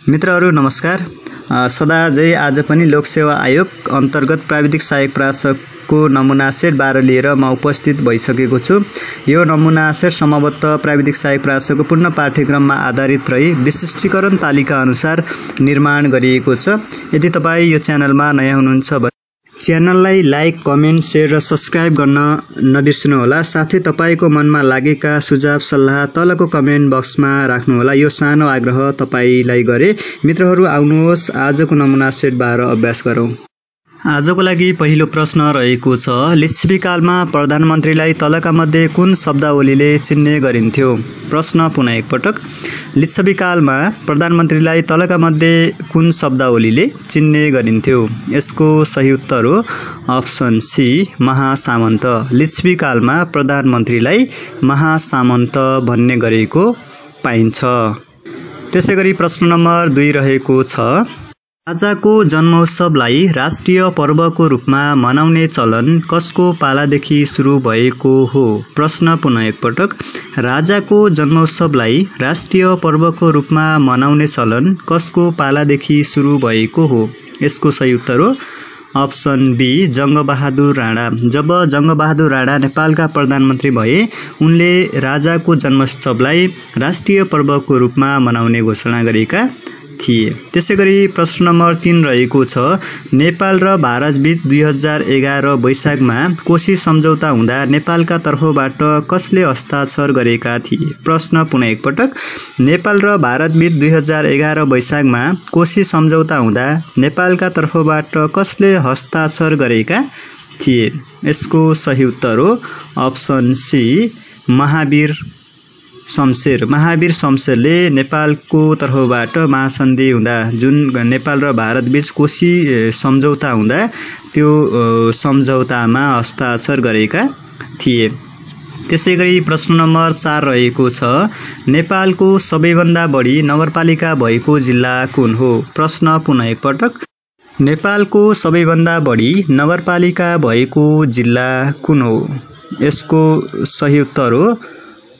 मित्रहरू नमस्कार। सदा जय आज पनि लोकसेवा आयोग अन्तर्गत प्राविधिक सहायक प्रशासकको नमुना सेट 12 लिएर म उपस्थित भइसकेको छु। यो नमुना सेट सम्भवतः प्राविधिक सहायक प्रशासकको पूर्ण पाठ्यक्रममा आधारित रही विशिष्टीकरण तालिका अनुसार निर्माण गरिएको छ। यदि तपाईँ यो च्यानलमा नयाँ हुनुहुन्छ भने च्यानललाई लाइक, कमेन्ट, शेयर र सब्स्क्राइब गर्न नबिर्सनुहोला। साथै तपाईको मनमा लागेका सुझाव सल्लाह तलको कमेन्ट बक्समा राख्नुहोला। यो सानो आग्रह तपाईलाई गरे। मित्रहरू आउनुहोस् आजको नमुना सेट 12 अभ्यास गरौँ। आजको लागि पहिलो प्रश्न रहेको छ, लिच्छवीकालमा प्रधानमन्त्रीलाई तलका मध्ये कुन शब्दावलीले चिन्ने गरिन्थ्यो? प्रश्न पुनः एकपटक। लिच्छवीकालमा प्रधानमन्त्रीलाई तलका मध्ये कुन शब्दावलीले चिन्ने गरिन्थ्यो? यसको सही उत्तर हो अप्सन सी महासामन्त। लिच्छवीकालमा प्रधानमन्त्रीलाई महासामन्त भन्ने गरेको पाइन्छ। त्यसैगरी प्रश्न नम्बर 2 रहेको छ, राजाको जन्मोत्सवलाई राष्ट्रिय पर्वको रूपमा मनाउने चलन कसको पालादेखि सुरु भएको हो? प्रश्न पुनः एकपटक। राजाको जन्मोत्सवलाई राष्ट्रिय पर्वको रूपमा मनाउने चलन कसको पालादेखि सुरु भएको हो? यसको सही उत्तर हो अप्सन बी जङ्गबहादुर राणा। जब जङ्गबहादुर राणा नेपालका प्रधानमन्त्री भए उनले राजाको जन्मोत्सवलाई राष्ट्रिय पर्वको रूपमा मनाउने घोषणा गरेका थिए। त्यसैगरी प्रश्न नम्बर 3 रहेको छ, नेपाल र भारतबीच 2011 वैशाखमा कोशी सम्झौता हुँदा नेपालका तर्फबाट कसले हस्ताक्षर गरेका थिए? प्रश्न पुनः एकपटक। नेपाल र भारतबीच 2011 वैशाखमा कोशी सम्झौता हुँदा नेपालका तर्फबाट कसले हस्ताक्षर गरेका थिए? यसको सही उत्तर हो अप्सन सी महावीर शमशेर। महावीर शमशेरले नेपालको तर्फबाट महासन्धि हुँदा जुन नेपाल र भारतबीच कोशी सम्झौता हुँदा त्यो सम्झौतामा हस्ताक्षर गरेका थिए। त्यसैगरी प्रश्न नम्बर 4 रहेको छ, नेपालको सबैभन्दा बढी नगरपालिका भएको जिल्ला कुन हो? प्रश्न पुनः एकपटक। नेपालको सबैभन्दा बढी नगरपालिका भएको जिल्ला कुन हो? यसको सही उत्तर हो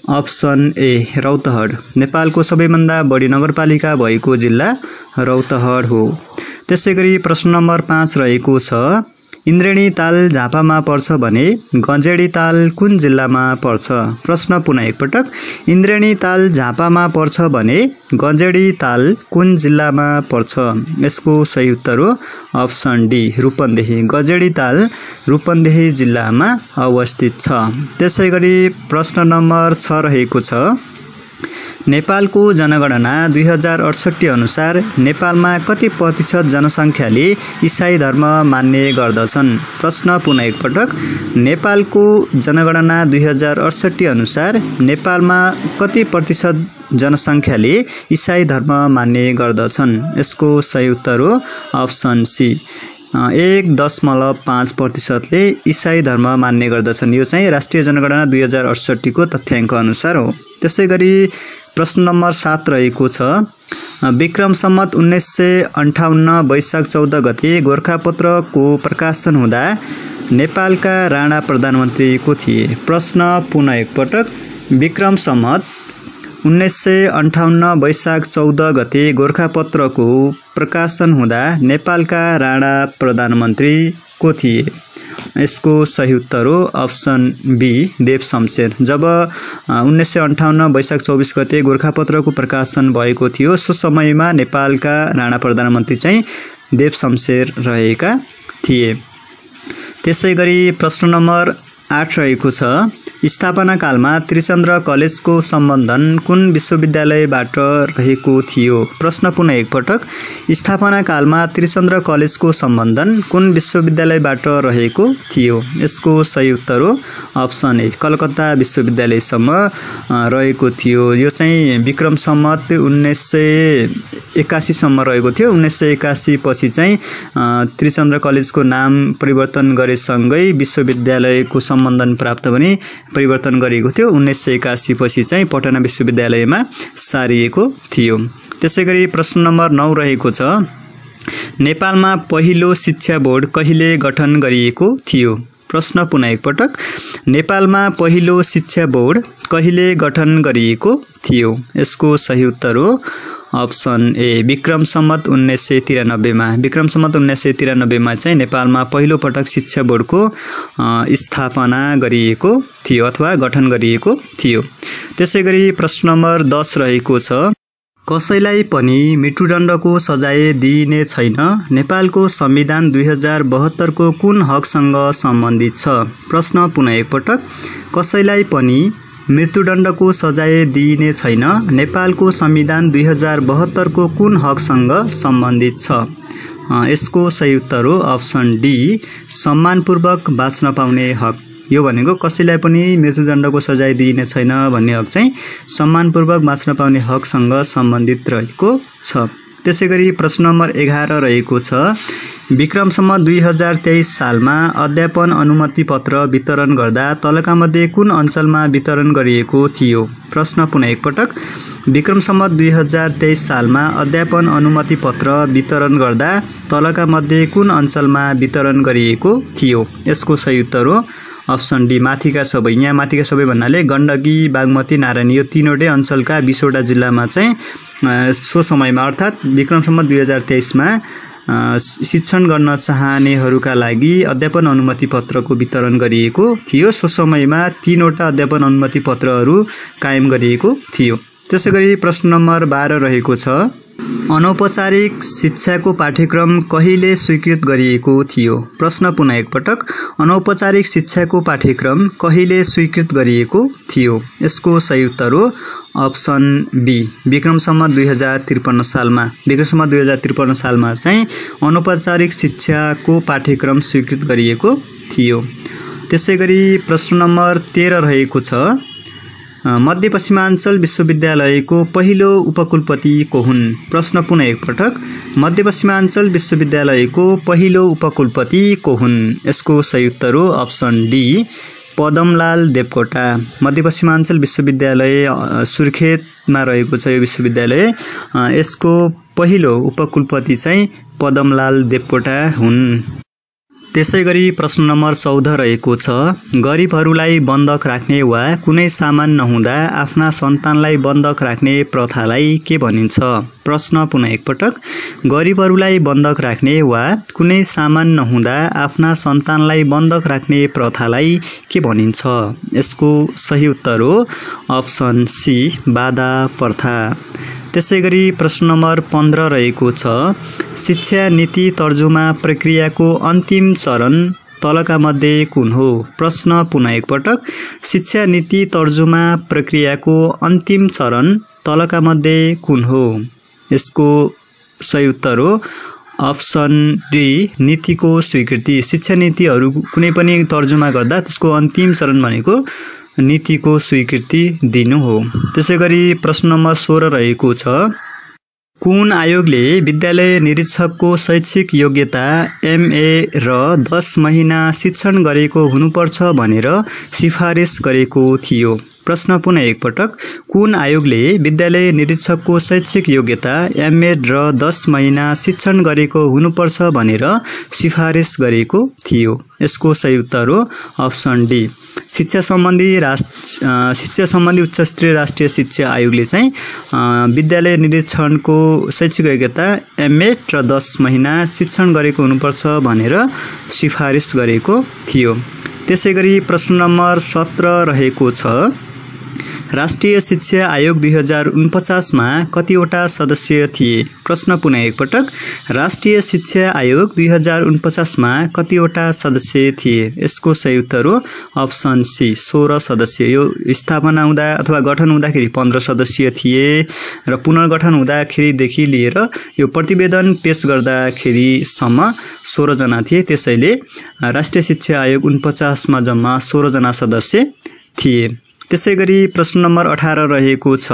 अप्सन ए रौतहट। नेपालको सबैभन्दा बढी नगरपालिका भएको जिल्ला रौतहट हो। त्यसैगरी प्रश्न नम्बर 5 रहेको छ, इन्द्रेणी ताल झापामा पर्छ भने गजेडी ताल कुन जिल्लामा पर्छ? प्रश्न पुनः एकपटक। इन्द्रेणी ताल झापामा पर्छ भने गजेडी ताल कुन जिल्लामा पर्छ? यसको सही उत्तर हो अप्सन डी रूपन्देही। गजेडी ताल रूपन्देही जिल्लामा अवस्थित छ। त्यसैगरी प्रश्न नम्बर 6 रहेको छ, नेपालको जनगणना 2068 अनुसार नेपालमा कति प्रतिशत जनसङ्ख्याले इसाई धर्म मान्ने गर्दछन्? प्रश्न पुनः एकपटक। नेपालको जनगणना 2068 अनुसार नेपालमा कति प्रतिशत जनसङ्ख्याले इसाई धर्म मान्ने गर्दछन्? यसको सही उत्तर हो अप्सन सी 1.5% इसाई धर्म मान्ने गर्दछन्। यो चाहिँ राष्ट्रिय जनगणना 2068 को तथ्याङ्क अनुसार हो। त्यसैगरी प्रश्न नम्बर 7 रहेको छ, विक्रम सम्वत 1958 वैशाख 14 गते गोरखापत्रको प्रकाशन हुँदा नेपालका राणा प्रधानमन्त्री को थिए? प्रश्न पुनः एकपटक। विक्रम सम्वत 1958 वैशाख 14 गते गोरखापत्रको प्रकाशन हुँदा नेपालका राणा प्रधानमन्त्री को थिए? यसको सही उत्तर हो अप्सन बी देव शमशेर। जब 1958 वैशाख 24 गते गोरखापत्रको प्रकाशन भएको थियो सो समयमा नेपालका राणा प्रधानमन्त्री चाहिँ देव शमशेर रहेका थिए। त्यसैगरी प्रश्न नम्बर 8 रहेको छ, स्थापना कालमा त्रिचन्द्र कलेजको सम्बन्धन कुन विश्वविद्यालयबाट रहेको थियो? प्रश्न पुनः एकपटक। स्थापना कालमा त्रिचन्द्र कलेजको सम्बन्धन कुन विश्वविद्यालयबाट रहेको थियो? यसको सही उत्तर हो अप्सन ए कलकत्ता विश्वविद्यालयसम्म रहेको थियो। यो चाहिँ विक्रम सम्वत 1981 सम्म रहेको थियो। 1981 पछि चाहिँ त्रिचन्द्र कलेजको नाम परिवर्तन गरेसँगै विश्वविद्यालयको सम्बन्धन प्राप्त पनि परिवर्तन गरेको थियो। 1981 पछि चाहिँ पटना विश्वविद्यालयमा सारिएको थियो। त्यसैगरी प्रश्न नम्बर 9 रहेको छ, नेपालमा पहिलो शिक्षा बोर्ड कहिले गठन गरिएको थियो? प्रश्न पुनः एकपटक। नेपालमा पहिलो शिक्षा बोर्ड कहिले गठन गरिएको थियो? यसको सही उत्तर हो अप्सन ए विक्रम सम्वत 1993 मा विक्रम सम्वत 1993 मा चाहिँ नेपालमा पहिलो पटक शिक्षा बोर्डको स्थापना गरिएको थियो अथवा गठन गरिएको थियो। त्यसैगरी प्रश्न नम्बर 10 रहेको छ कसैलाई पनि मृत्युदण्डको सजाय दिइने छैन। नेपालको संविधान 2072 को कुन हकसँग सम्बन्धित छ? प्रश्न पुनः एकपटक कसैलाई पनि मृत्युदण्डको सजाय दिइने छैन। नेपालको संविधान 2072 को कुन हकसँग सम्बन्धित छ? यसको सही उत्तर हो अप्सन डी सम्मानपूर्वक बाँच्न पाउने हक। यो भनेको कसैलाई पनि मृत्युदण्डको सजाय दिइने छैन भन्ने हक चाहिँ सम्मानपूर्वक बाँच्न पाउने हकसँग सम्बन्धित रहेको छ। त्यसैगरी प्रश्न नम्बर 11 रहेको छ विक्रम सम्वत 2023 सालमा अध्यापन अनुमति पत्र वितरण गर्दा तलका मध्ये कुन अञ्चलमा वितरण गरिएको थियो? प्रश्न पुनः एकपटक विक्रम सम्वत 2023 सालमा अध्यापन अनुमति पत्र वितरण गर्दा तलका मध्ये कुन अञ्चलमा वितरण गरिएको थियो? यसको सही उत्तर हो अप्सन डी माथिका सबै। यहाँ माथिका सबै भन्नाले गण्डकी बागमती नारायणी यो तीनवटै अञ्चलका 20 वटा जिल्लामा चाहिँ सो समयमा अर्थात् विक्रम सम्वत 2023 मा शिक्षण गर्न चाहनेहरूका लागि अध्यापन अनुमति पत्रको वितरण गरिएको थियो। सो समयमा 3 वटा अध्यापन अनुमति पत्रहरू कायम गरिएको थियो। त्यसैगरी प्रश्न नम्बर 12 रहेको छ अनौपचारिक शिक्षाको पाठ्यक्रम कहिले स्वीकृत गरिएको थियो? प्रश्न पुनः एकपटक अनौपचारिक शिक्षाको पाठ्यक्रम कहिले स्वीकृत गरिएको थियो? यसको सही उत्तर हो अप्सन बी विक्रम सम्वत 2053 सालमा। विक्रम सम्वत 2053 सालमा चाहिँ अनौपचारिक शिक्षाको पाठ्यक्रम स्वीकृत गरिएको थियो। त्यसैगरी प्रश्न नम्बर 13 रहेको छ मध्यपश्चिमाञ्चल विश्वविद्यालयको पहिलो उपकुलपति को हुन्? प्रश्न पुनः एकपटक मध्यपश्चिमाञ्चल विश्वविद्यालयको पहिलो उपकुलपति को हुन्? यसको सही उत्तर हो अप्सन डी पदमलाल देवकोटा। मध्यपश्चिमाञ्चल विश्वविद्यालय सुर्खेतमा रहेको छ यो विश्वविद्यालय। यसको पहिलो उपकुलपति चाहिँ पदमलाल देवकोटा हुन्। त्यसैगरी प्रश्न नम्बर 14 रहेको छ गरिबहरूलाई बन्धक राख्ने वा कुनै सामान नहुँदा आफ्ना सन्तानलाई बन्धक राख्ने प्रथालाई के भनिन्छ? प्रश्न पुनः एकपटक गरिबहरूलाई बन्धक राख्ने वा कुनै सामान नहुँदा आफ्ना सन्तानलाई बन्धक राख्ने प्रथालाई के भनिन्छ? यसको सही उत्तर हो अप्सन सी बाधा प्रथा। त्यसैगरी प्रश्न नम्बर 15 रहेको छ शिक्षा नीति तर्जुमा प्रक्रियाको अन्तिम चरण तलका मध्ये कुन हो? प्रश्न पुनः एकपटक शिक्षा नीति तर्जुमा प्रक्रियाको अन्तिम चरण तलका मध्ये कुन हो? यसको सही उत्तर हो अप्सन डी नीतिको स्वीकृति। शिक्षा नीतिहरू कुनै पनि तर्जुमा गर्दा त्यसको अन्तिम चरण भनेको नीतिको स्वीकृति दिनु हो। त्यसैगरी प्रश्न नम्बर 16 रहेको छ कुन आयोगले विद्यालय निरीक्षकको शैक्षिक योग्यता MA र 10 महिना शिक्षण गरेको हुनुपर्छ भनेर सिफारिस गरेको थियो? प्रश्न पुनः एकपटक कुन आयोगले विद्यालय निरीक्षकको शैक्षिक योग्यता MA र 10 महिना शिक्षण गरेको हुनुपर्छ भनेर सिफारिस गरेको थियो? यसको सही उत्तर हो अप्सन डी शिक्षा सम्बन्धी उच्च स्तरीय राष्ट्रिय शिक्षा आयोगले चाहिँ विद्यालय निरीक्षणको शैक्षिक योग्यता MA र 10 महिना शिक्षण गरेको हुनुपर्छ भनेर सिफारिस गरेको थियो। त्यसैगरी प्रश्न नम्बर 17 रहेको छ राष्ट्रिय शिक्षा आयोग 2049 मा कतिवटा सदस्य थिए? प्रश्न पुनः एकपटक राष्ट्रिय शिक्षा आयोग 2049 मा कतिवटा सदस्य थिए? यसको सही उत्तर हो अप्सन सी 16 सदस्य। यो स्थापना हुँदा अथवा गठन हुँदाखेरि 15 सदस्य थिए र पुनर्गठन हुँदाखेरिदेखि लिएर यो प्रतिवेदन पेश गर्दाखेरिसम्म 16 जना थिए। त्यसैले राष्ट्रिय शिक्षा आयोग 49 मा जम्मा 16 जना सदस्य थिए। त्यसैगरी प्रश्न नम्बर 18 रहेको छ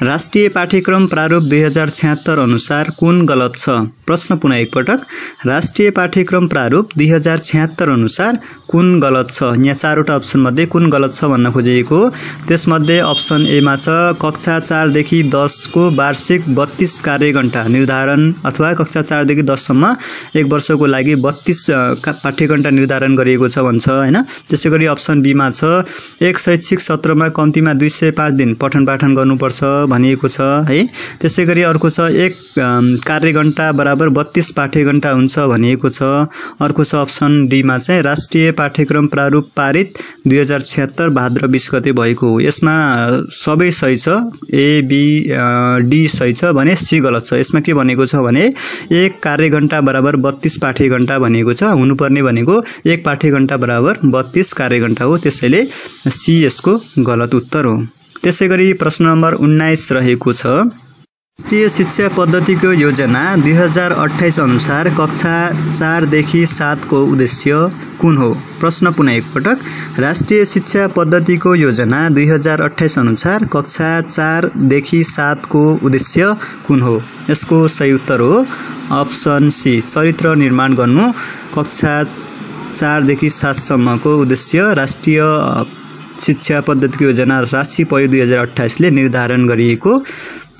राष्ट्रिय पाठ्यक्रम प्रारूप 2076 अनुसार कुन गलत छ? प्रश्न पुनः एकपटक राष्ट्रिय पाठ्यक्रम प्रारूप 2076 अनुसार कुन गलत छ? यहाँ 4वटा अप्सन मध्ये कुन गलत छ भन्न खोजिएको। त्यसमध्ये अप्सन ए मा छ कक्षा 4 देखि 10 को वार्षिक 32 कार्यघण्टा निर्धारण अथवा कक्षा 4 देखि 10 सम्म एक वर्षको लागि 32 पाठ्यघण्टा निर्धारण गरिएको छ भन्छ हैन। त्यसैगरी अप्सन बी मा छ एक शैक्षिक सत्रमा कम्तीमा 205 दिन पठन पाठन गर्नु गर्नुपर्छ भनिएको छ है। त्यसैगरी अर्को छ 1 कार्यघण्टा बराबर 32 पाठ्यघण्टा हुन्छ भनिएको छ। अर्को छ अप्सन डी मा चाहिँ राष्ट्रिय पाठ्यक्रम प्रारूप पारित 2076 भाद्र 20 गते भएको हो। यसमा सबै सही छ, ए बी डी सही छ भने सी गलत छ। यसमा के भनेको छ भने 1 कार्यघण्टा बराबर 32 पाठ्यघण्टा भनेको छ, हुनुपर्ने भनेको 1 पाठ्यघण्टा बराबर 32 कार्यघण्टा हो। त्यसैले सी यसको गलत उत्तर हो। त्यसैगरी प्रश्न नम्बर 19 रहेको छ राष्ट्रिय शिक्षा पद्धतिको योजना 2028 अनुसार कक्षा 4 देखि 7 को उद्देश्य कुन हो? प्रश्न पुनः एकपटक, राष्ट्रिय शिक्षा पद्धतिको योजना 2028 अनुसार कक्षा 4 देखि 7 को उद्देश्य कुन हो? यसको सही उत्तर हो अप्सन सी, चरित्र निर्माण गर्नु। कक्षा 4 देखि 7 सम्मको उद्देश्य राष्ट्रिय शिक्षा पद्धतिको योजना राशि पय 2028 ले निर्धारण गरिएको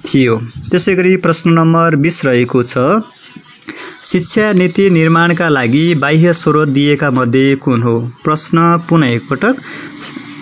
थियो। त्यसैगरी प्रश्न नम्बर 20 रहेको छ शिक्षा नीति निर्माणका लागि बाह्य स्रोत दिएका मध्ये कुन हो? प्रश्न पुनः एकपटक,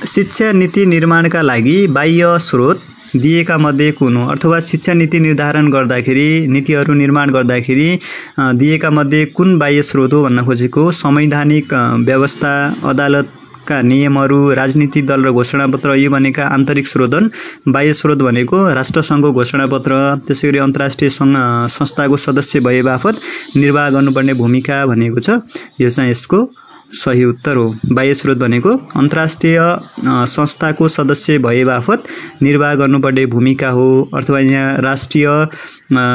शिक्षा नीति निर्माणका लागि बाह्य स्रोत दिएका मध्ये कुन हो? अथवा शिक्षा नीति निर्धारण गर्दाखेरि, नीतिहरू निर्माण गर्दाखेरि दिएका मध्ये कुन बाह्य स्रोत हो भन्न खोजेको? संवैधानिक व्यवस्था, अदालत का नियमहरू, राजनीतिक दल र घोषणापत्र यी भनेका आन्तरिक स्रोत हुन्। बाह्य स्रोत भनेको राष्ट्रसङ्घको घोषणापत्र, त्यसैगरी अन्तर्राष्ट्रिय संस्थाको सदस्य भए बापत निर्वाह गर्नुपर्ने भूमिका भनेको छ। यो चाहिँ यसको सही उत्तर हो। बाह्य स्रोत भनेको अन्तर्राष्ट्रिय संस्थाको सदस्य भए बापत निर्वाह गर्नुपर्ने भूमिका हो, अथवा यहाँ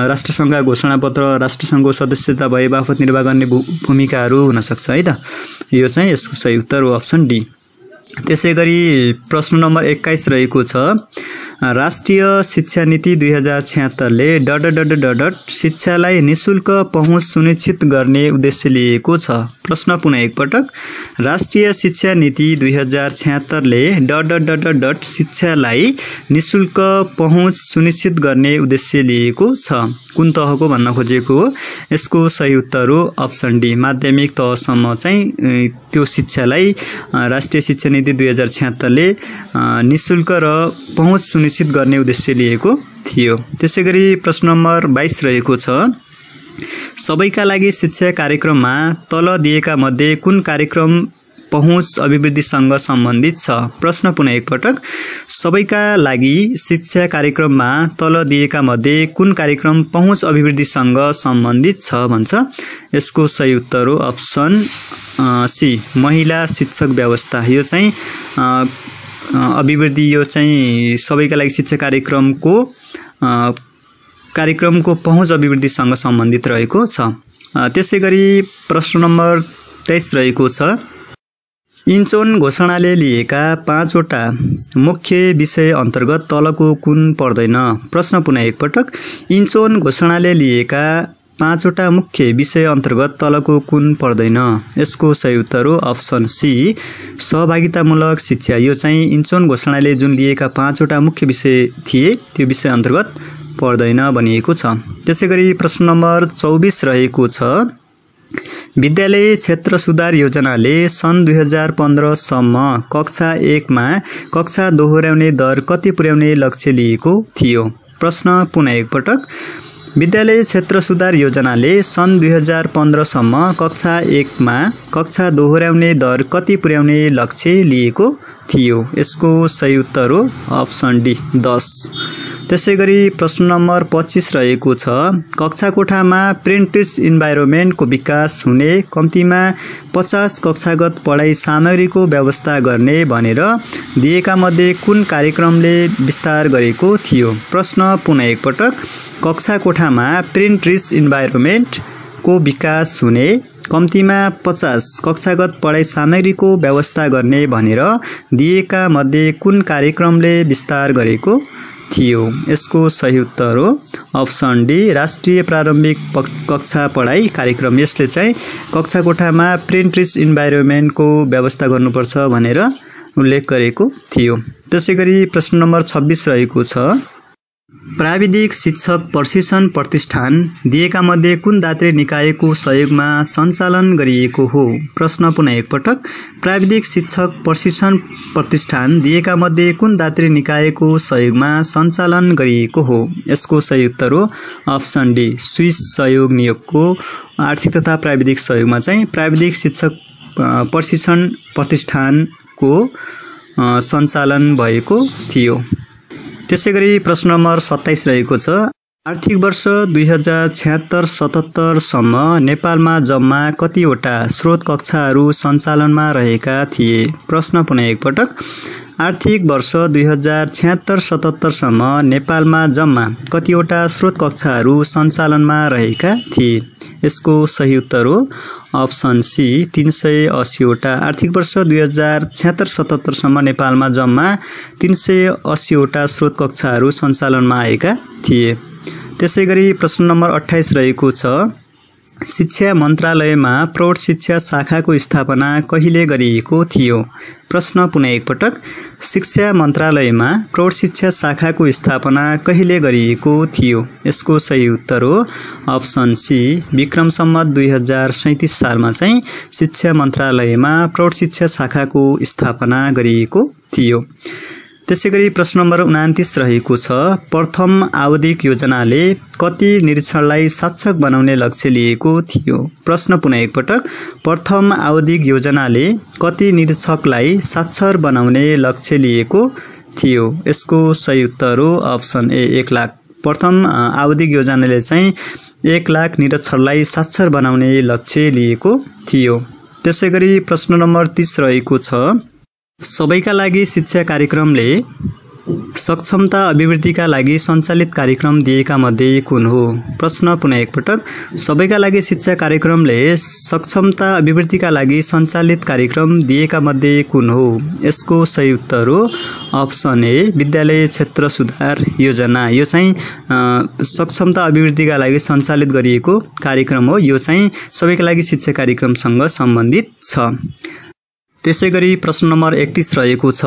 राष्ट्रसङ्घका घोषणापत्र, राष्ट्रसङ्घको सदस्यता भए बापत निर्वाह गर्ने भूमिकाहरू हुन सक्छ है त। यो चाहिँ यसको सही उत्तर हो अप्सन डी। त्यसैगरी प्रश्न नम्बर 21 रहेको छ राष्ट्रिय शिक्षा नीति 2076 ले शिक्षालाई निशुल्क पहुँच सुनिश्चित गर्ने उद्देश्य लिएको छ। प्रश्न पुनः एकपटक, राष्ट्रिय शिक्षा नीति 2076 ले शिक्षालाई निशुल्क पहुँच सुनिश्चित गर्ने उद्देश्य लिएको छ। कुन तहको भन्न खोजेको हो? यसको सही उत्तर हो अप्सन डी, माध्यमिक तहसम्म चाहिँ त्यो शिक्षालाई राष्ट्रिय शिक्षा नीति 2076 ले निशुल्क र पहुँच सुनिश्चित गर्ने उद्देश्य लिएको थियो। त्यसैगरी प्रश्न नम्बर 22 रहेको छ सबैका लागि शिक्षा कार्यक्रममा तल दिएका मध्ये कुन कार्यक्रम पहुँच अभिवृद्धिसँग सम्बन्धित छ? प्रश्न पुनः एकपटक, सबैका लागि शिक्षा कार्यक्रममा तल दिएका मध्ये कुन कार्यक्रम पहुँच अभिवृद्धिसँग सम्बन्धित छ भन्छ। यसको सही उत्तर हो अप्सन सी, महिला शिक्षक व्यवस्था। यो चाहिँ अभिवृद्धि, यो चाहिँ सबैका लागि शिक्षा कार्यक्रमको पहुँच अभिवृद्धिसँग सम्बन्धित रहेको छ। त्यसैगरी प्रश्न नम्बर 23 रहेको छ इन्चोन घोषणाले लिएका 5 वटा मुख्य विषय अन्तर्गत तलको कुन पर्दैन? प्रश्न पुनः एकपटक, इन्चोन घोषणाले लिएका 5 वटा मुख्य विषय अन्तर्गत तलको कुन पर्दैन? यसको सही उत्तर हो अप्सन सी, सहभागितामूलक शिक्षा। यो चाहिँ इन्चोन घोषणाले जुन लिएका 5 वटा मुख्य विषय थिए त्यो विषय अन्तर्गत पर्दैन भनिएको छ। त्यसैगरी प्रश्न नम्बर 24 रहेको छ विद्यालय क्षेत्र सुधार योजनाले सन् 2015 सम्म कक्षा 1 मा कक्षा दोहोर्याउने दर कति पुर्याउने लक्ष्य लिएको थियो? प्रश्न पुनः एकपटक, विद्यालय क्षेत्र सुधार योजनाले सन् 2015 सम्म कक्षा 1 मा कक्षा दोहोर्याउने दर कति पुर्याउने लक्ष्य लिएको थियो? यसको सही उत्तर हो अप्सन डी, 10। त्यसैगरी प्रश्न नम्बर 25 रहेको छ कक्षा कोठामा प्रिन्टिड इन्भाइरोमेन्टको विकास हुने कम्तीमा 50 कक्षागत पढाइ सामग्रीको व्यवस्था गर्ने भनेर दिएका मध्ये कुन कार्यक्रमले विस्तार गरेको थियो? प्रश्न पुनः एकपटक, कक्षा कोठामा प्रिन्टिड इन्भाइरोमेन्टको विकास हुने कम्तीमा 50 कक्षागत पढाइ सामग्रीको व्यवस्था गर्ने भनेर दिएका मध्ये कुन कार्यक्रमले विस्तार गरेको थियो? यसको सही उत्तर हो अप्सन डी, राष्ट्रिय प्रारम्भिक कक्षा पढाइ कार्यक्रम। यसले चाहिँ कक्षा कोठामा प्रिन्टिड इन्भाइरोमेन्टको व्यवस्था गर्नुपर्छ भनेर उल्लेख गरेको थियो। त्यसैगरी प्रश्न नम्बर 26 रहेको छ प्राविधिक शिक्षक प्रशिक्षण प्रतिष्ठान दिएका मध्ये कुन दात्री निकायको सहयोगमा सञ्चालन गरिएको हो? प्रश्न पुनः एकपटक। प्राविधिक शिक्षक प्रशिक्षण प्रतिष्ठान दिएका मध्ये कुन दात्री निकायको सहयोगमा सञ्चालन गरिएको हो? यसको सही उत्तर हो अप्सन डी, स्विस सहयोग नियोगको आर्थिक तथा प्राविधिक सहयोगमा चाहिँ प्राविधिक शिक्षक प्रशिक्षण प्रतिष्ठानको सञ्चालन भएको थियो। त्यसैगरी प्रश्न नम्बर 27 रहेको छ। आर्थिक वर्ष 2076-77 सम्म नेपालमा जम्मा कतिवटा स्रोत कक्षाहरू सञ्चालनमा रहेका थिए? प्रश्न पुनः एकपटक। आर्थिक वर्ष 2076-77 सम्म नेपालमा जम्मा कतिवटा स्रोत कक्षाहरू सञ्चालनमा रहेका थिए? यसको सही उत्तर हो अप्सन सी, 380 वटा। आर्थिक वर्ष 2076-77 सम्म नेपालमा जम्मा 380 वटा स्रोत कक्षाहरू सञ्चालनमा आएका थिए। त्यसैगरी प्रश्न नम्बर 28 रहेको छ। शिक्षा मन्त्रालयमा प्रौढ शिक्षा शाखाको स्थापना कहिले गरिएको थियो? प्रश्न पुनः एकपटक। शिक्षा मन्त्रालयमा प्रौढ शिक्षा शाखाको स्थापना कहिले गरिएको थियो? यसको सही उत्तर हो अप्सन सी, विक्रम सम्वत 2037 सालमा चाहिँ शिक्षा मन्त्रालयमा प्रौढ शिक्षा शाखाको स्थापना गरिएको थियो। त्यसैगरी प्रश्न नम्बर 29 रहेको छ। प्रथम आवधिक योजनाले कति निरीक्षणलाई साक्षक बनाउने लक्ष्य लिएको थियो? प्रश्न पुनः एकपटक। प्रथम आवधिक योजनाले कति निरीक्षकलाई साक्षर बनाउने लक्ष्य लिएको थियो? यसको सही उत्तर हो अप्सन ए, 1 लाख। प्रथम आवधिक योजनाले चाहिँ 1 लाख निरक्षरलाई साक्षर बनाउने लक्ष्य लिएको थियो। त्यसैगरी प्रश्न नम्बर 30 रहेको छ। सबैका लागि शिक्षा कार्यक्रमले सक्षमता अभिवृद्धिका लागि सञ्चालित कार्यक्रम दिएका मध्ये कुन हो? प्रश्न पुनः एकपटक। सबैका लागि शिक्षा कार्यक्रमले सक्षमता अभिवृद्धिका लागि सञ्चालित कार्यक्रम दिएका मध्ये कुन हो? यसको सही उत्तर हो अप्सन ए, विद्यालय क्षेत्र सुधार योजना। यो चाहिँ सक्षमता अभिवृद्धिका लागि सञ्चालित गरिएको कार्यक्रम हो। यो चाहिँ सबैका लागि शिक्षा कार्यक्रमसँग सम्बन्धित छ। त्यसैगरी प्रश्न नम्बर 31 रहेको छ।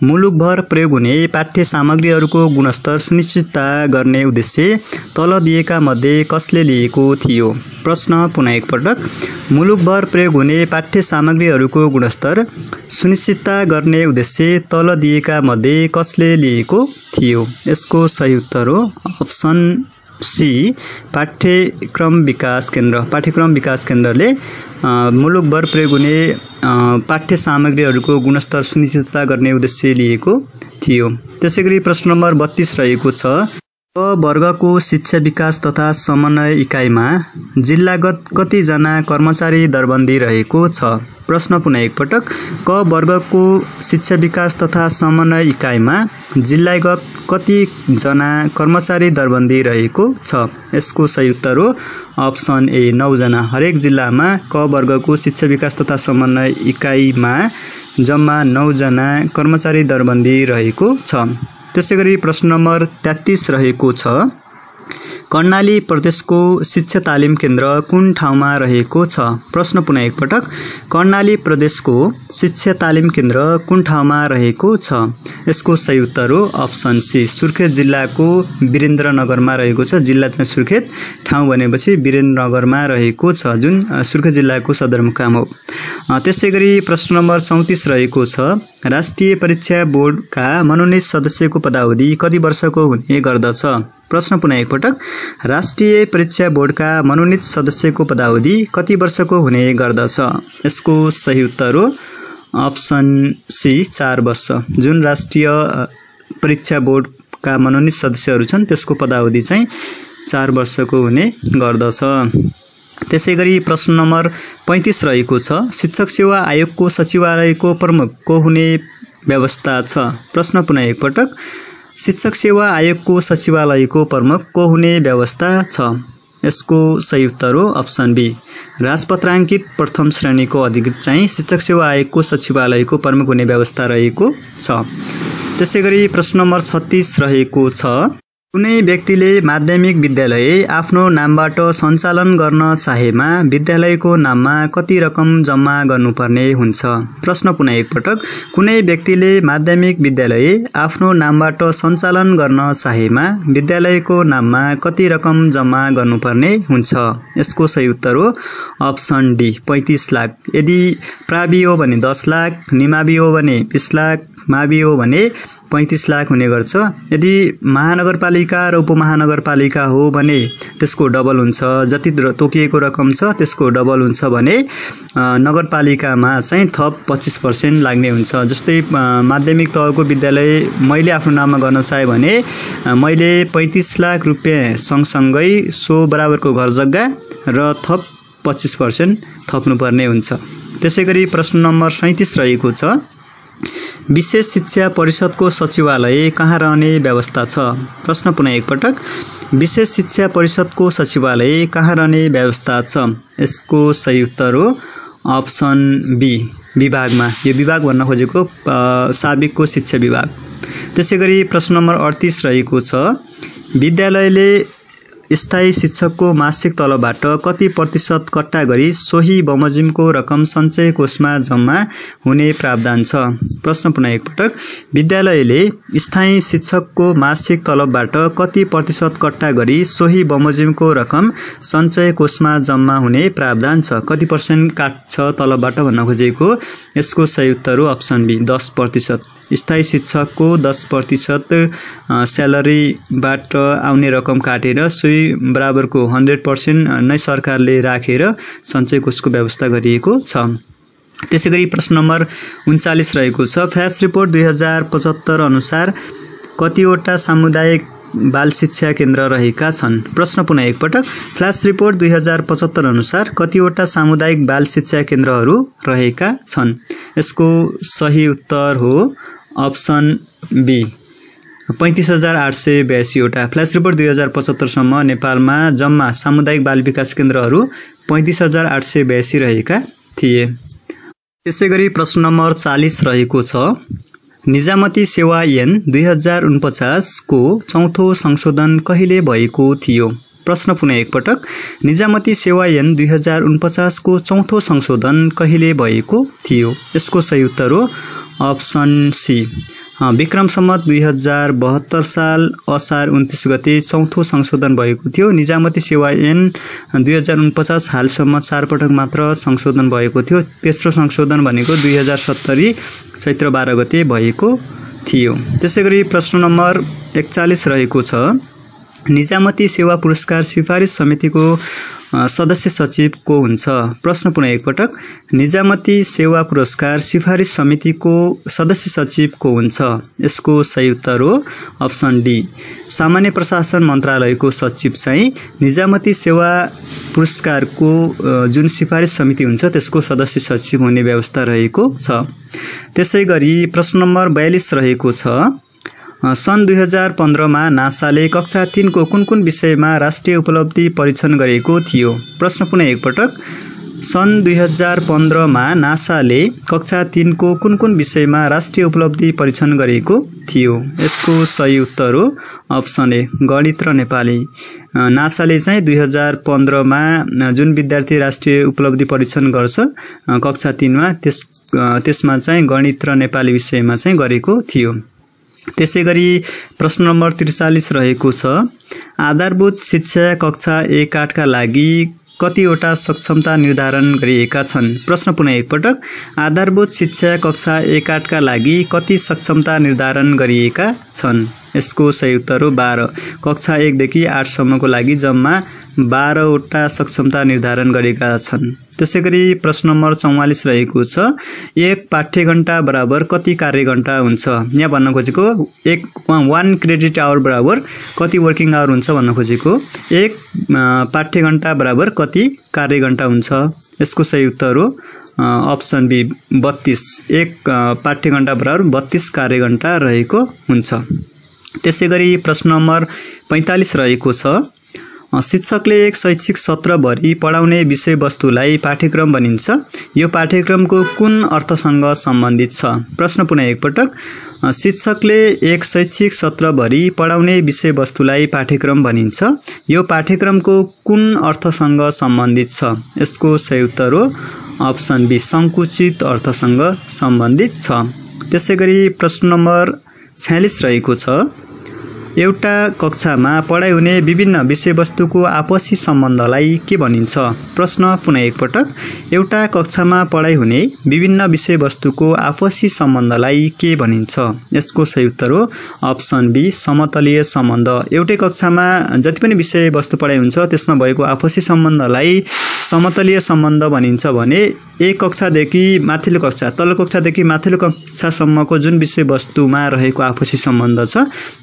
मुलुकभर प्रयोग हुने पाठ्य सामग्रीहरूको गुणस्तर सुनिश्चितता गर्ने उद्देश्य तल दिएका मध्ये कसले लिएको थियो? प्रश्न पुनः एकपटक। मुलुकभर प्रयोग हुने पाठ्य सामग्रीहरूको गुणस्तर सुनिश्चितता गर्ने उद्देश्य तल दिएका मध्ये कसले लिएको थियो? यसको सही उत्तर हो अप्सन सी, पाठ्यक्रम विकास केन्द्र। पाठ्यक्रम विकास केन्द्रले मुलुकभर प्रयोग हुने पाठ्य सामग्रीहरूको गुणस्तर सुनिश्चितता गर्ने उद्देश्य लिएको थियो। त्यसैगरी प्रश्न नम्बर 32 रहेको छ। क वर्गको शिक्षा विकास तथा समन्वय इकाइमा जिल्लागत कतिजना कर्मचारी दरबन्दी रहेको छ? प्रश्न पुनः एकपटक। क वर्गको शिक्षा विकास तथा समन्वय इकाइमा जिल्लागत कतिजना कर्मचारी दरबन्दी रहेको छ? यसको सही उत्तर हो अप्सन ए, 9 जना। हरेक जिल्लामा क वर्गको शिक्षा विकास तथा समन्वय इकाइमा जम्मा 9 जना कर्मचारी दरबन्दी रहेको छ। त्यसैगरी प्रश्न नम्बर 33 रहेको छ। कर्णाली प्रदेशको शिक्षा तालिम केन्द्र कुन ठाउँमा रहेको छ? प्रश्न पुनः एकपटक। कर्णाली प्रदेशको शिक्षा तालिम केन्द्र कुन ठाउँमा रहेको छ? यसको सही उत्तर हो अप्सन सी, सुर्खेत जिल्लाको वीरेन्द्रनगरमा रहेको छ। जिल्ला चाहिँ सुर्खेत, ठाउँ भनेपछि वीरेन्द्रनगरमा रहेको छ, जुन सुर्खेत जिल्लाको सदरमुकाम हो। त्यसैगरी प्रश्न नम्बर 34 रहेको छ। राष्ट्रिय परीक्षा बोर्डका मनोनित सदस्यको पदावधि कति वर्षको हुने गर्दछ? प्रश्न पुनः एकपटक। राष्ट्रिय परीक्षा बोर्डका मनोनित सदस्यको पदावधि कति वर्षको हुने गर्दछ? यसको सही उत्तर हो अप्सन सी, 4 वर्ष। जुन राष्ट्रिय परीक्षा बोर्डका मनोनित सदस्यहरू छन् त्यसको पदावधि चाहिँ 4 वर्षको हुने गर्दछ। त्यसैगरी प्रश्न नम्बर 35 रहेको छ। शिक्षक सेवा आयोगको सचिवालयको प्रमुख को हुने व्यवस्था छ? प्रश्न पुनः एकपटक। शिक्षक सेवा आयोगको सचिवालयको प्रमुख को हुने व्यवस्था छ? यसको सही उत्तर हो अप्सन बी, राजपत्राङ्कित प्रथम श्रेणीको अधिकृत चाहिँ शिक्षक सेवा आयोगको सचिवालयको प्रमुख हुने व्यवस्था रहेको छ। त्यसैगरी प्रश्न नम्बर 36 रहेको छ। कुनै व्यक्तिले माध्यमिक विद्यालय आफ्नो नामबाट सञ्चालन गर्न चाहेमा विद्यालयको नाममा कति रकम जम्मा गर्नुपर्ने हुन्छ? प्रश्न पुनः एकपटक। कुनै व्यक्तिले माध्यमिक विद्यालय आफ्नो नामबाट सञ्चालन गर्न चाहेमा विद्यालयको नाममा कति रकम जम्मा गर्नुपर्ने हुन्छ? यसको सही उत्तर हो अप्सन डी 35 लाख। यदि प्रावि हो भने 10 लाख, निमावि हो भने 20 लाख, मावि हो भने 35 लाख हुने गर्छ। यदि महानगरपालिका र उपमहानगरपालिका हो भने त्यसको डबल हुन्छ। जति तोकिएको रकम छ त्यसको डबल हुन्छ भने नगरपालिकामा चाहिँ थप 25% लाग्ने हुन्छ। जस्तै माध्यमिक तहको विद्यालय मैले आफ्नो नाममा गर्न चाहे भने मैले 35 लाख रुपियाँ सँगसँगै सो बराबरको घर जग्गा र थप 25% थप्नुपर्ने हुन्छ। त्यसैगरी प्रश्न नम्बर 37 रहेको छ। विशेष शिक्षा परिषदको सचिवालय कहाँ रहने व्यवस्था छ? प्रश्न पुनः एकपटक। विशेष शिक्षा परिषदको सचिवालय कहाँ रहने व्यवस्था छ? यसको सही उत्तर हो अप्सन बी विभागमा। यो विभाग भन्न खोजेको साबिकको शिक्षा विभाग। त्यसैगरी प्रश्न नम्बर 38 रहेको छ। विद्यालयले स्थायी शिक्षकको मासिक तलबबाट कति प्रतिशत कट्टा गरी सोही बमोजिमको रकम सञ्चय कोषमा जम्मा हुने प्रावधान छ? प्रश्न पुनः एकपटक। विद्यालयले स्थायी शिक्षकको मासिक तलबबाट कति प्रतिशत कट्टा गरी सोही बमोजिमको रकम सञ्चय कोषमा जम्मा हुने प्रावधान छ? कति पर्सेन्ट काट्छ तलबबाट भन्न खोजेको? यसको सही उत्तर हो अप्सन बी 10%। स्थायी शिक्षकको 10% स्यालेरीबाट आउने रकम काटेर सोही बराबरको 100% नै सरकारले राखेर सञ्चय कोषको व्यवस्था गरिएको छ। त्यसैगरी प्रश्न नम्बर 39 रहेको छ। फ्ल्यास रिपोर्ट 2075 अनुसार कतिवटा सामुदायिक बाल शिक्षा केन्द्र रहेका छन्? प्रश्न पुनः एकपटक। फ्ल्यास रिपोर्ट 2075 अनुसार कतिवटा सामुदायिक बाल शिक्षा केन्द्रहरू रहेका छन्? यसको सही उत्तर हो अप्सन बी 35,882 वटा। फ्ल्यास रिपोर्ट 2075 सम्म नेपालमा जम्मा सामुदायिक बाल विकास केन्द्रहरू 35,882 रहेका थिए। त्यसैगरी प्रश्न नम्बर 40 रहेको छ। निजामती सेवा ऐन 2049 को चौथो संशोधन कहिले भएको थियो? प्रश्न पुनः एकपटक। निजामती सेवा ऐन 2049 को चौथो संशोधन कहिले भएको थियो? यसको सही उत्तर हो अप्सन सी विक्रम सम्वत 2072 साल असार 29 गते चौथो संशोधन भएको थियो। निजामती सेवा ऐन 2049 हालसम्म 4 पटक मात्र संशोधन भएको थियो। तेस्रो संशोधन भनेको 2070 चैत्र 12 गते भएको थियो। त्यसैगरी प्रश्न नम्बर 41 रहेको छ। निजामती सेवा पुरस्कार सिफारिस समितिको सदस्य सचिव को हुन्छ? प्रश्न पुनः एकपटक। निजामती सेवा पुरस्कार सिफारिस समितिको सदस्य सचिव को हुन्छ? यसको सही उत्तर हो अप्सन डी सामान्य प्रशासन मन्त्रालयको सचिव चाहिँ निजामती सेवा पुरस्कारको जुन सिफारिस समिति हुन्छ त्यसको सदस्य सचिव हुने व्यवस्था रहेको छ। त्यसैगरी प्रश्न नम्बर 42 रहेको छ। सन् 2015 मा नासाले कक्षा 3 को कुन विषयमा राष्ट्रिय उपलब्धि परीक्षण गरेको थियो? प्रश्न पुनः एकपटक। सन् 2015 मा नासाले कक्षा 3 को कुन विषयमा राष्ट्रिय उपलब्धि परीक्षण गरेको थियो? यसको सही उत्तर हो अप्सन ए गणित र नेपाली। नासाले चाहिँ 2015 मा जुन विद्यार्थी राष्ट्रिय उपलब्धि परीक्षण गर्छ कक्षा 3 मा त्यसमा चाहिँ गणित र नेपाली विषयमा चाहिँ गरेको थियो। त्यसैगरी प्रश्न नम्बर 43 रहेको छ। आधारभूत शिक्षा कक्षा 1-8 का लागि कतिवटा सक्षमता निर्धारण गरिएका छन्? प्रश्न पुनः एकपटक। आधारभूत शिक्षा कक्षा 1-8 का लागि कति सक्षमता निर्धारण गरिएका छन्? यसको सही उत्तर हो 12। कक्षा 1 देखि 8 सम्मको लागि जम्मा 12 वटा सक्षमता निर्धारण गरेका छन्। त्यसैगरी प्रश्न नम्बर 44 रहेको छ। एक पाठ्यघण्टा बराबर कति कार्यघण्टा हुन्छ? यहाँ भन्न खोजेको 1 क्रेडिट आवर बराबर कति वर्किङ आवर हुन्छ भन्न खोजेको। एक पाठ्यघण्टा बराबर कति कार्यघण्टा हुन्छ? यसको सही उत्तर हो अप्सन बी 32। एक पाठ्यघण्टा बराबर 32 कार्यघण्टा रहेको हुन्छ। त्यसैगरी प्रश्न नम्बर 45 रहेको छ। शिक्षकले एक शैक्षिक सत्रभरि पढाउने विषयवस्तुलाई पाठ्यक्रम भनिन्छ। यो पाठ्यक्रमको कुन अर्थसँग सम्बन्धित छ? प्रश्न पुनः एकपटक। शिक्षकले एक शैक्षिक सत्रभरि पढाउने विषयवस्तुलाई पाठ्यक्रम भनिन्छ। यो पाठ्यक्रमको कुन अर्थसँग सम्बन्धित छ? यसको सही उत्तर हो अप्सन बी संकुचित अर्थसँग सम्बन्धित छ। त्यसैगरी प्रश्न नम्बर 46 रहेको छ। एउटा कक्षामा पढाइ हुने विभिन्न विषयवस्तुको आपसी सम्बन्धलाई के भनिन्छ? प्रश्न पुनः एकपटक। एउटा कक्षामा पढाइ हुने विभिन्न विषयवस्तुको आपसी सम्बन्धलाई के भनिन्छ? यसको सही उत्तर हो अप्सन बी समतलीय सम्बन्ध। एउटै कक्षामा जति पनि विषयवस्तु पढाइ हुन्छ त्यसमा भएको आपसी सम्बन्धलाई समतलीय सम्बन्ध भनिन्छ भने एक कक्षादेखि माथिल्लो कक्षा, तल्लो कक्षादेखि माथिल्लो कक्षासम्मको जुन विषयवस्तुमा रहेको आपसी सम्बन्ध छ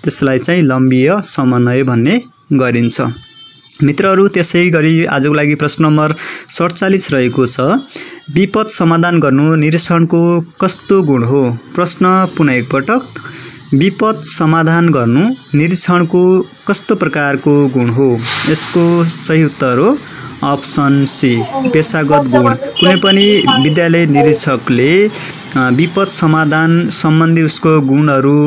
त्यसलाई चाहिँ लम्बीय समन्वय भन्ने गरिन्छ। मित्रहरू, त्यसै गरी आजको लागि प्रश्न नम्बर 47 रहेको छ। विपद समाधान गर्नु निरीक्षणको कस्तो गुण हो? प्रश्न पुनः एकपटक। विपद समाधान गर्नु निरीक्षणको कस्तो प्रकारको गुण हो? यसको सही उत्तर हो अप्सन सी पेशागत गुण। कुनै पनि विद्यालय निरीक्षकले विपद समाधान सम्बन्धी उसको गुणहरू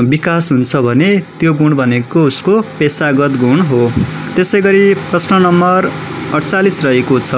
विकास हुन्छ भने त्यो गुण भनेको उसको पेशागत गुण हो। त्यसैगरी प्रश्न नम्बर 48 रहेको छ।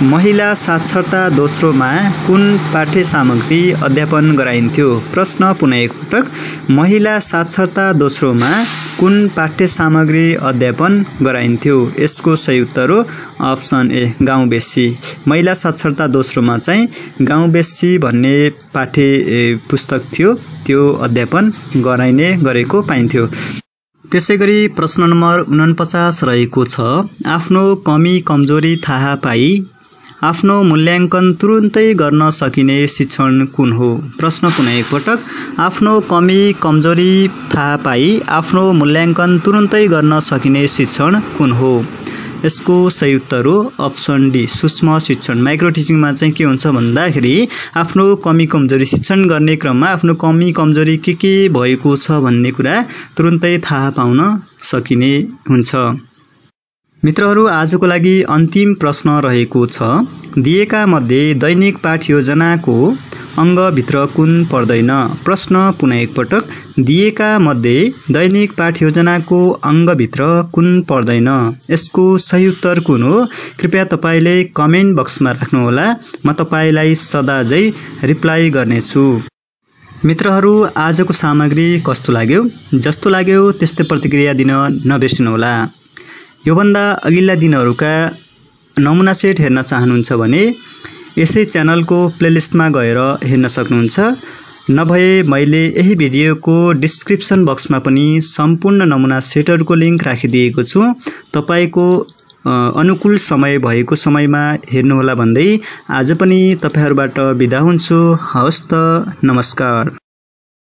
महिला साक्षरता दोस्रोमा कुन पाठ्य सामग्री अध्यापन गराइन्थ्यो? प्रश्न पुनः एकपटक। महिला साक्षरता दोस्रोमा कुन पाठ्य सामग्री अध्यापन गराइन्थ्यो? यसको सही उत्तर हो अप्सन ए गाउँबेसी। महिला साक्षरता दोस्रोमा चाहिँ गाउँबेसी भन्ने पाठ्य पुस्तक थियो, त्यो अध्यापन गराइने गरेको पाइन्थ्यो। त्यसैगरी प्रश्न नम्बर 49 रहेको छ। आफ्नो कमी कमजोरी थाहा पाई आफ्नो मूल्याङ्कन तुरुन्तै गर्न सकिने शिक्षण कुन हो? प्रश्न पुनः एकपटक। आफ्नो कमी कमजोरी थाहा पाई आफ्नो मूल्याङ्कन तुरुन्तै गर्न सकिने शिक्षण कुन हो? यसको सही उत्तर हो अप्सन डी सूक्ष्म शिक्षण। माइक्रो टिचिङमा चाहिँ के हुन्छ भन्दाखेरि आफ्नो कमी कमजोरी शिक्षण गर्ने क्रममा आफ्नो कमी कमजोरी के भएको छ भन्ने कुरा तुरुन्तै थाहा पाउन सकिने हुन्छ। मित्रहरू, आजको लागि अन्तिम प्रश्न रहेको छ। दिएका मध्ये दैनिक पाठ योजनाको अङ्गभित्र कुन पर्दैन? प्रश्न पुनः एकपटक। दिएका मध्ये दैनिक पाठ योजनाको अङ्गभित्र कुन पर्दैन? यसको सही उत्तर कुन हो? कृपया तपाईँले कमेन्ट बक्समा राख्नुहोला, म तपाईँलाई सदा झै रिप्लाई गर्नेछु। मित्रहरू, आजको सामग्री कस्तो लाग्यो? जस्तो लाग्यो त्यस्तै प्रतिक्रिया दिन नबिर्सिनुहोला। योभन्दा अघिल्ला दिनहरूका नमुना सेट हेर्न चाहनुहुन्छ भने यसै च्यानलको प्लेलिस्टमा गएर हेर्न सक्नुहुन्छ। नभए मैले यही भिडियोको डिस्क्रिप्सन बक्समा पनि सम्पूर्ण नमुना सेटहरूको लिङ्क राखिदिएको छु। तपाईँको अनुकूल समय भएको समयमा हेर्नुहोला भन्दै आज पनि तपाईँहरूबाट बिदा हुन्छु। हवस् त, नमस्कार।